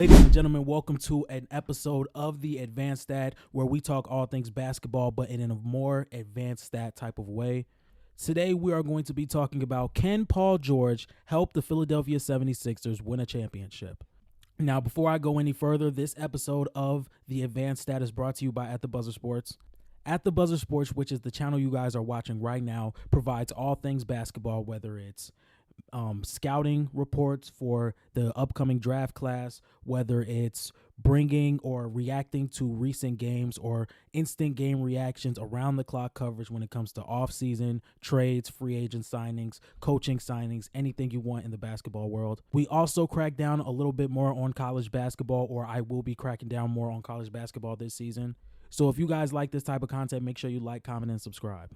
Ladies and gentlemen, welcome to an episode of the Advanced Stat where we talk all things basketball, but in a more advanced stat type of way. Today, we are going to be talking about, can Paul George help the Philadelphia 76ers win a championship? Now, before I go any further, this episode of the Advanced Stat is brought to you by At the Buzzer Sports. At the Buzzer Sports, which is the channel you guys are watching right now, provides all things basketball, whether it's scouting reports for the upcoming draft class, whether it's bringing or reacting to recent games or instant game reactions, around the clock coverage when it comes to off-season trades, free agent signings, coaching signings, anything you want in the basketball world. We also crack down a little bit more on college basketball, or I will be cracking down more on college basketball this season. So if you guys like this type of content, make sure you like, comment, and subscribe.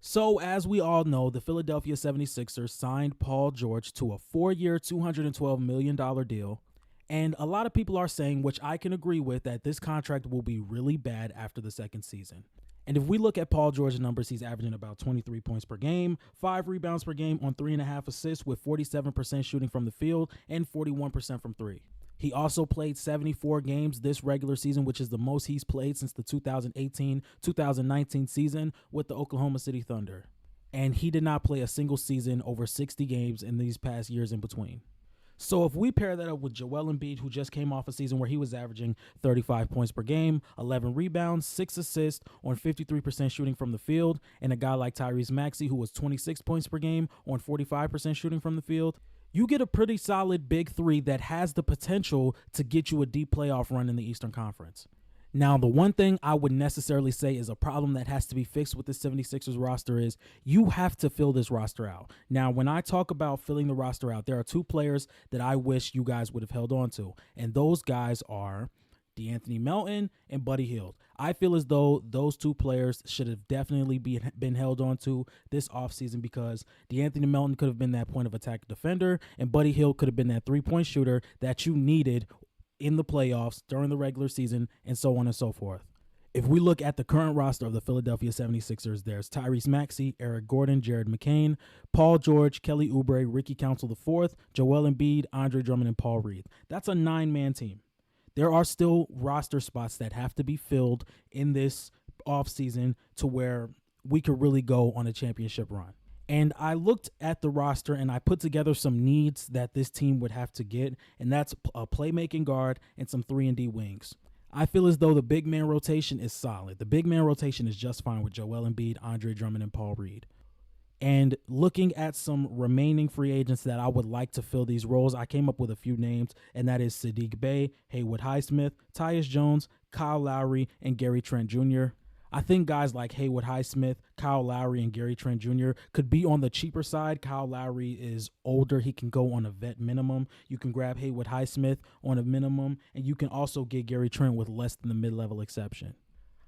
So, as we all know, the Philadelphia 76ers signed Paul George to a 4-year, $212 million deal. And a lot of people are saying, which I can agree with, that this contract will be really bad after the second season. And if we look at Paul George's numbers, he's averaging about 23 points per game, 5 rebounds per game on 3.5 assists with 47% shooting from the field and 41% from three. He also played 74 games this regular season, which is the most he's played since the 2018-2019 season with the Oklahoma City Thunder. And he did not play a single season over 60 games in these past years in between. So if we pair that up with Joel Embiid, who just came off a season where he was averaging 35 points per game, 11 rebounds, 6 assists on 53% shooting from the field, and a guy like Tyrese Maxey, who was 26 points per game on 45% shooting from the field, you get a pretty solid big three that has the potential to get you a deep playoff run in the Eastern Conference. Now, the one thing I would necessarily say is a problem that has to be fixed with the 76ers roster is you have to fill this roster out. Now, when I talk about filling the roster out, there are two players that I wish you guys would have held on to, and those guys are DeAnthony Melton and Buddy Hield. I feel as though those two players should have definitely been held on to this offseason because DeAnthony Melton could have been that point of attack defender and Buddy Hield could have been that three-point shooter that you needed in the playoffs during the regular season and so on and so forth. If we look at the current roster of the Philadelphia 76ers, there's Tyrese Maxey, Eric Gordon, Jared McCain, Paul George, Kelly Oubre, Ricky Council IV, Joel Embiid, Andre Drummond, and Paul Reed. That's a 9-man team. There are still roster spots that have to be filled in this offseason to where we could really go on a championship run. And I looked at the roster and I put together some needs that this team would have to get, and that's a playmaking guard and some 3-and-D wings. I feel as though the big man rotation is solid. The big man rotation is just fine with Joel Embiid, Andre Drummond, and Paul Reed. And looking at some remaining free agents that I would like to fill these roles, I came up with a few names, and that is Saddiq Bey, Haywood Highsmith, Tyus Jones, Kyle Lowry, and Gary Trent Jr. I think guys like Haywood Highsmith, Kyle Lowry, and Gary Trent Jr. could be on the cheaper side. Kyle Lowry is older. He can go on a vet minimum. You can grab Haywood Highsmith on a minimum, and you can also get Gary Trent with less than the mid-level exception.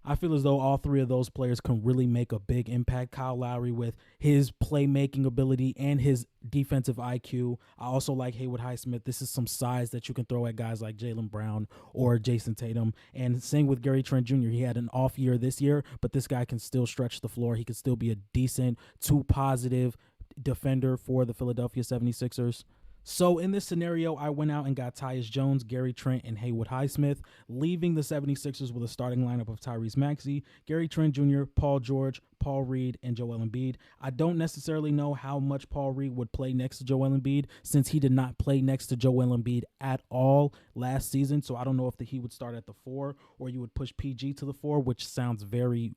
I feel as though all three of those players can really make a big impact. Kyle Lowry with his playmaking ability and his defensive IQ. I also like Haywood Highsmith. This is some size that you can throw at guys like Jaylen Brown or Jason Tatum. And same with Gary Trent Jr. He had an off year this year, but this guy can still stretch the floor. He can still be a decent, positive defender for the Philadelphia 76ers. So in this scenario, I went out and got Tyus Jones, Gary Trent, and Haywood Highsmith, leaving the 76ers with a starting lineup of Tyrese Maxey, Gary Trent Jr., Paul George, Paul Reed, and Joel Embiid. I don't necessarily know how much Paul Reed would play next to Joel Embiid since he did not play next to Joel Embiid at all last season. So I don't know if he would start at the 4 or you would push PG to the 4, which sounds very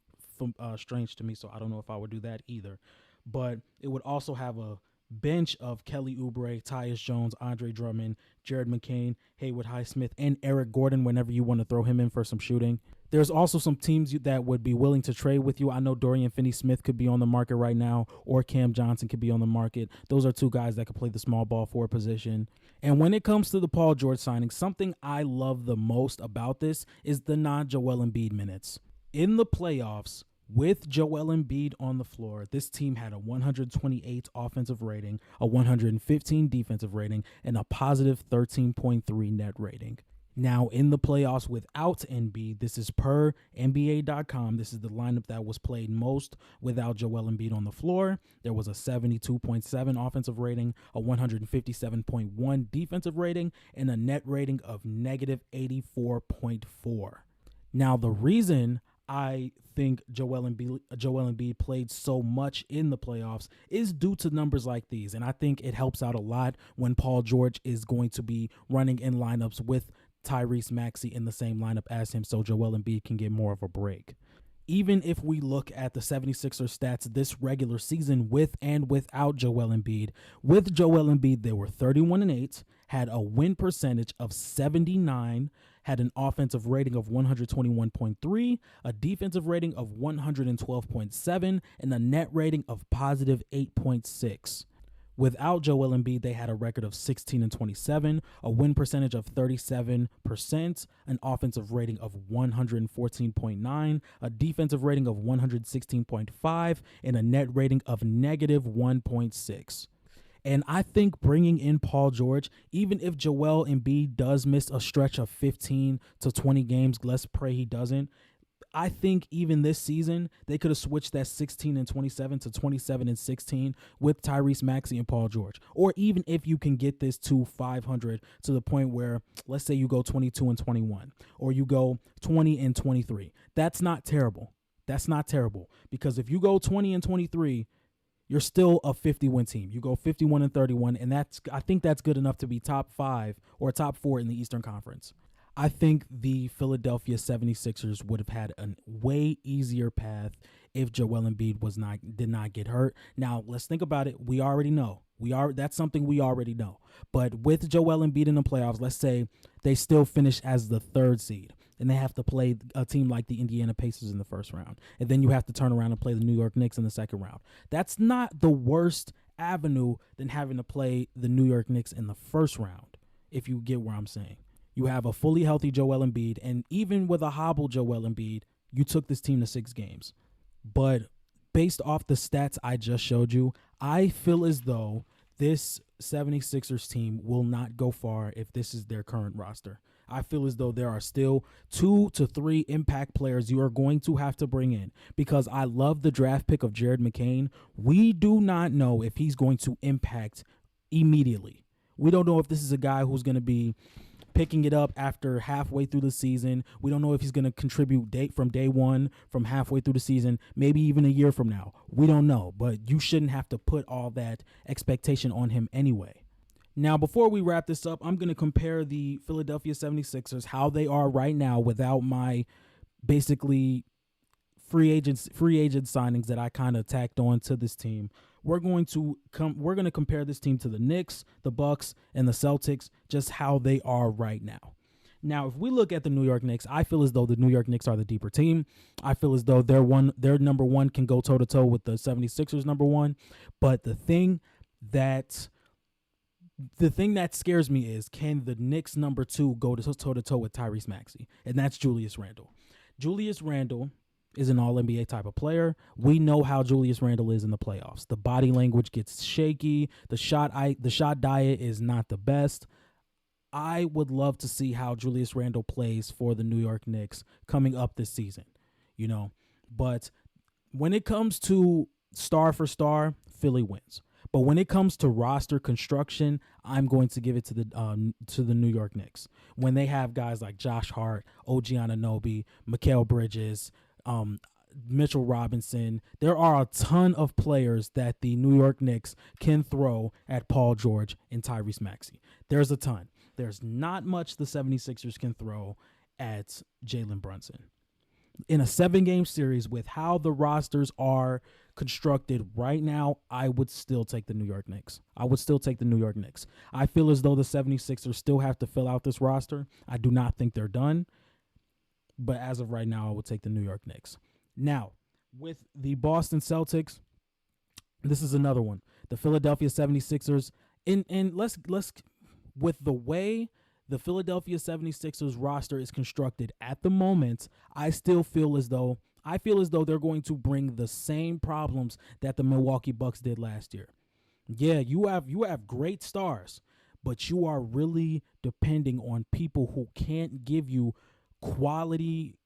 strange to me. So I don't know if I would do that either. But it would also have a bench of Kelly Oubre, Tyus Jones, Andre Drummond, Jared McCain, Haywood Highsmith, and Eric Gordon whenever you want to throw him in for some shooting. There's also some teams that would be willing to trade with you. I know Dorian Finney-Smith could be on the market right now, or Cam Johnson could be on the market. Those are two guys that could play the small ball forward position. And when it comes to the Paul George signing, something I love the most about this is the non-Joel Embiid minutes. In the playoffs, With Joel Embiid on the floor, this team had a 128 offensive rating, a 115 defensive rating, and a positive 13.3 net rating. Now, in the playoffs without Embiid, this is per NBA.com. This is the lineup that was played most without Joel Embiid on the floor. There was a 72.7 offensive rating, a 157.1 defensive rating, and a net rating of negative 84.4. Now, the reason I think Joel Embiid played so much in the playoffs is due to numbers like these. And I think it helps out a lot when Paul George is going to be running in lineups with Tyrese Maxey in the same lineup as him, so Joel Embiid can get more of a break. Even if we look at the 76ers stats this regular season with and without Joel Embiid, with Joel Embiid, they were 31-8, had a win percentage of 79, had an offensive rating of 121.3, a defensive rating of 112.7, and a net rating of positive 8.6. Without Joel Embiid, they had a record of 16-27, a win percentage of 37%, an offensive rating of 114.9, a defensive rating of 116.5, and a net rating of negative 1.6. And I think bringing in Paul George, even if Joel Embiid does miss a stretch of 15 to 20 games, let's pray he doesn't, I think even this season, they could have switched that 16-27 to 27-16 with Tyrese Maxey and Paul George. Or even if you can get this to 500 to the point where, let's say you go 22-21 or you go 20-23. That's not terrible. That's not terrible, because if you go 20-23, you're still a 50-win team. You go 51-31, and I think that's good enough to be top 5 or top 4 in the Eastern Conference. I think the Philadelphia 76ers would have had a way easier path if Joel Embiid did not get hurt. Now, let's think about it. We already know. That's something we already know. But with Joel Embiid in the playoffs, let's say they still finish as the 3rd seed, and they have to play a team like the Indiana Pacers in the first round. And then you have to turn around and play the New York Knicks in the second round. That's not the worst avenue than having to play the New York Knicks in the first round, if you get where I'm saying. You have a fully healthy Joel Embiid, and even with a hobbled Joel Embiid, you took this team to 6 games. But based off the stats I just showed you, I feel as though this 76ers team will not go far if this is their current roster. I feel as though there are still 2 to 3 impact players you are going to have to bring in, because I love the draft pick of Jared McCain. We do not know if he's going to impact immediately. We don't know if this is a guy who's going to be picking it up after halfway through the season. We don't know if he's going to contribute from day one, from halfway through the season, maybe even a year from now. We don't know, but you shouldn't have to put all that expectation on him anyway. Now, before we wrap this up, I'm going to compare the Philadelphia 76ers, how they are right now without my basically free agent signings that I kind of tacked on to this team. We're going to compare this team to the Knicks, the Bucks, and the Celtics, just how they are right now. Now, if we look at the New York Knicks, I feel as though the New York Knicks are the deeper team. I feel as though their number one can go toe-to-toe with the 76ers number one. But the thing that scares me is, can the Knicks number 2 go toe-to-toe with Tyrese Maxey? And that's Julius Randle. Julius Randle is an all-NBA type of player. We know how Julius Randle is in the playoffs. The body language gets shaky. The shot diet is not the best. I would love to see how Julius Randle plays for the New York Knicks coming up this season, But when it comes to star for star, Philly wins. But when it comes to roster construction, I'm going to give it to the New York Knicks. When they have guys like Josh Hart, OG Anunoby, Mikal Bridges, Mitchell Robinson, there are a ton of players that the New York Knicks can throw at Paul George and Tyrese Maxey. There's a ton. There's not much the 76ers can throw at Jalen Brunson. In a 7-game series with how the rosters are constructed right now, I would still take the New York Knicks. I feel as though the 76ers still have to fill out this roster. I do not think they're done. But as of right now, I would take the New York Knicks. Now, with the Boston Celtics, this is another one. The Philadelphia 76ers, and let's with the way the Philadelphia 76ers roster is constructed at the moment, I still feel as though I feel as though they're going to bring the same problems that the Milwaukee Bucks did last year. Yeah, you have great stars, but you are really depending on people who can't give you quality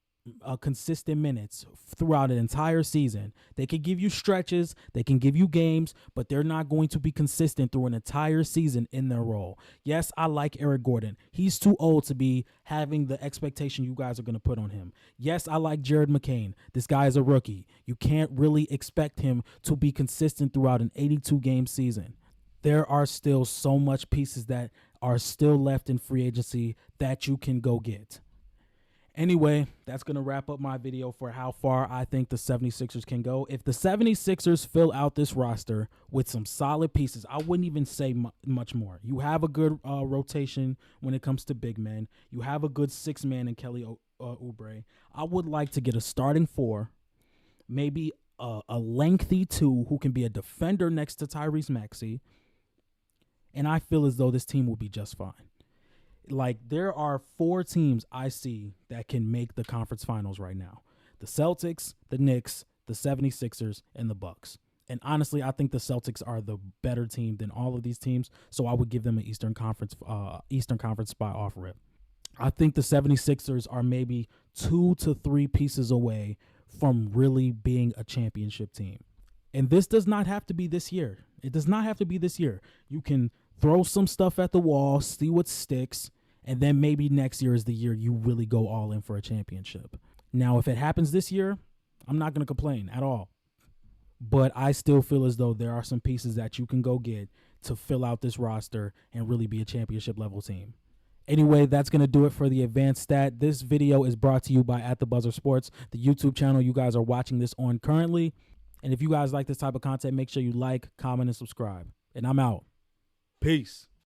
consistent minutes throughout an entire season. They can give you stretches, they can give you games, but they're not going to be consistent through an entire season in their role. Yes, I like Eric Gordon. He's too old to be having the expectation you guys are going to put on him. Yes, I like Jared McCain. This guy is a rookie. You can't really expect him to be consistent throughout an 82 game season. There are still so much pieces that are still left in free agency that you can go get. Anyway, that's going to wrap up my video for how far I think the 76ers can go. If the 76ers fill out this roster with some solid pieces, I wouldn't even say much more. You have a good rotation when it comes to big men. You have a good six-man in Kelly Oubre. I would like to get a starting four, maybe a lengthy two who can be a defender next to Tyrese Maxey, and I feel as though this team will be just fine. Like, there are 4 teams I see that can make the conference finals right now. The Celtics, the Knicks, the 76ers, and the Bucks. And honestly, I think the Celtics are the better team than all of these teams, so I would give them an Eastern Conference spot off rip. I think the 76ers are maybe 2 to 3 pieces away from really being a championship team. And this does not have to be this year. It does not have to be this year. You can throw some stuff at the wall, see what sticks, and then maybe next year is the year you really go all in for a championship. Now, if it happens this year, I'm not going to complain at all. But I still feel as though there are some pieces that you can go get to fill out this roster and really be a championship level team. Anyway, that's going to do it for the advanced stat. This video is brought to you by At The Buzzer Sports, the YouTube channel you guys are watching this on currently. And if you guys like this type of content, make sure you like, comment, and subscribe. And I'm out. Peace.